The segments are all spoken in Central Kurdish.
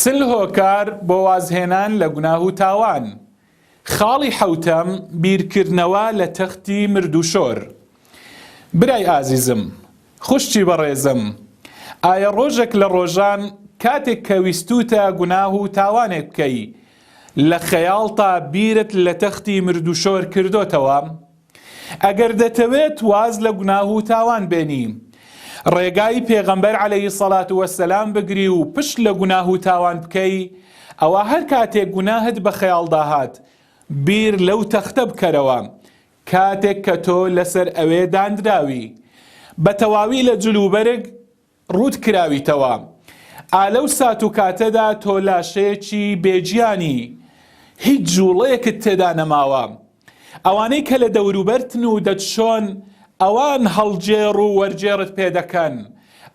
چل هۆکار بۆ وازهێنان لە گوناه و تاوان. خاڵی حەوتەم بیرکردنەوە لە تەختی مردوشۆر. برای ئازیزم، خوشتی بەڕێزم، ئایا ڕۆژێک لە ڕۆژان کاتێک کە ویستوتە گوناه و تاوانێک بکەی لە خەیاڵتا بیرت لە تەختی مردوشۆر کردوتەوە؟ ئەگەر دەتەوێت واز لە گوناه و تاوان بێنی، ڕێگای پێغەمبەر عەلەیهی سەڵات وەسەلام بگری و پشت لە گوناه و تاوان بکەی، ئەوە هەر کاتێک گوناهت بە خەیاڵ داهات بیر لەو تەختە بکەرەوە کاتێک کە تۆ لەسەر ئەوێ دانراوی، بە تەواوی لە جلوبەرگ ڕوود کراویتەوە. ئالەو سات و کاتەدا تۆ لاشەیەکی بێجیانی، هیچ جوڵەیەکت تێدا نەماوە. ئەوانەی کە لە دەوروبەرتن و دەچۆن ئەوان هەڵجێڕ و وەرجێڕت پێدەکەن،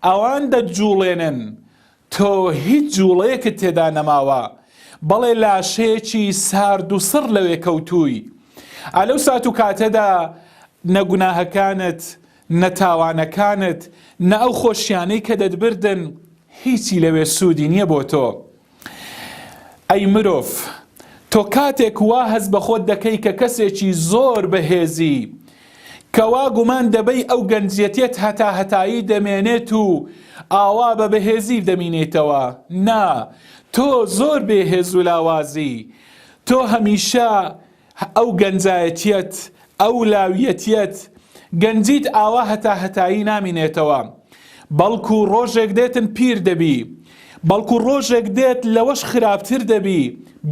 ئەوان دەتجوڵێنن، تۆ هیچ جوڵەیەکت تێدا نەماوە، بەڵێ لاشەیەکی سارد و سڕ لەوێ کەوتووی. ئالەو سات و کاتەدا نەگوناهەکانت، نەتاوانەکانت، نە ئەو خۆشیانەی کە دەتبردن هیچی لەوێ سوودی نییە بۆ تۆ. ئەی مرۆڤ، تۆ کاتێک وا هەز بە خۆت دەکەی کە کەسێکی زۆر بەهێزی، کەوا گومان دەبەی ئەو گەنجەتێت هەتا هەتایی دەمێنێت و ئاوا بە بەهێزی دەمینێتەوە. نا، تۆ زۆر بێهێز و لاوازی، تۆ هەمیشە ئەو گەنجایەتیەت، ئەو لاویەتیەت، گەنجیت ئاوا هەتا هەتایی نامینێتەوە، بەڵکو ڕۆژێک دێتن پیر دەبی، بەڵکو ڕۆژێک دێت لەوەش خراپتر دەبی،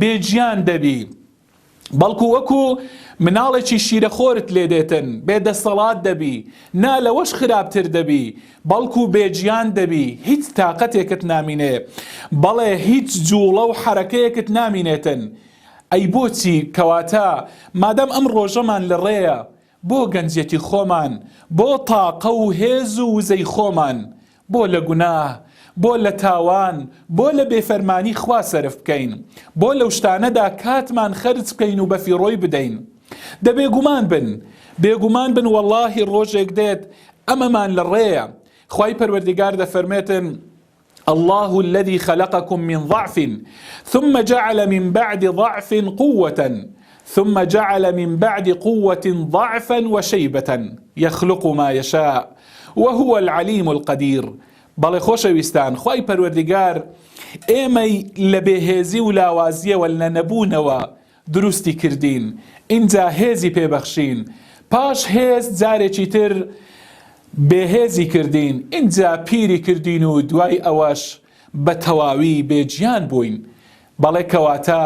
بێجیان دەبی، بەڵکو وەکو مناڵێکی شیرەخۆرت لێ دێتن بێدەسەڵات دەبی، نا لەوەش خراپتر دەبی، بەڵکو بێجیان دەبی، هیچ تااقەتێکت نامینێ، بەڵێ هیچ جوڵە و حرەکەیەکت نامینێتن. ئەی بۆچی؟ کەواتە مادەم ئەم ڕۆژەمان لە ڕێیە، بۆ گەنجەتی خۆمان، بۆ تاقە و هێز و وزەی خۆمان، بۆ لە گوناه، بۆ لە تاوان، بۆ لە بێفەرمانی خوا سەرف بکەین، بۆ لەو شتانەدا کاتمان خەرج بکەین و بەفیڕۆی بدەین. دەبێگومان بن، بێگومان بن، وەڵڵاهی ڕۆژێک دێت ئەمەمان لە ڕێیە. خوای پەروەردگار دەفەرمێتن: الله الذي خلقكم من ضعف ثم جعل من بعد ضعف قوة ثم جعل من بعد قوة ضعفا وشيبة يخلق ما يشاء وهو العليم القدير. بەڵێ خۆشەویستان، خوای پەروەردگار ئێمەی لە بێهێزی و لاوازیەوە لە نەبوونەوە دروستی کردین، اینجا هێزی پێبەخشین، پاش هێز جارێکی تر بێهێزی کردین، اینجا پیری کردین و دوای ئەوەش بە تەواوی بێجیان بووین. بەڵێ کەواتە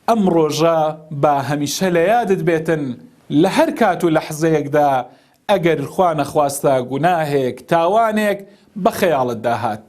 ئەم ڕۆژە با هەمیشە لە یادت بێتن لە هەر کات و لەحزەیەکدا ئەگەر خوا نەخواستە گوناهێک، تاوانێک بە خەیاڵت داهات.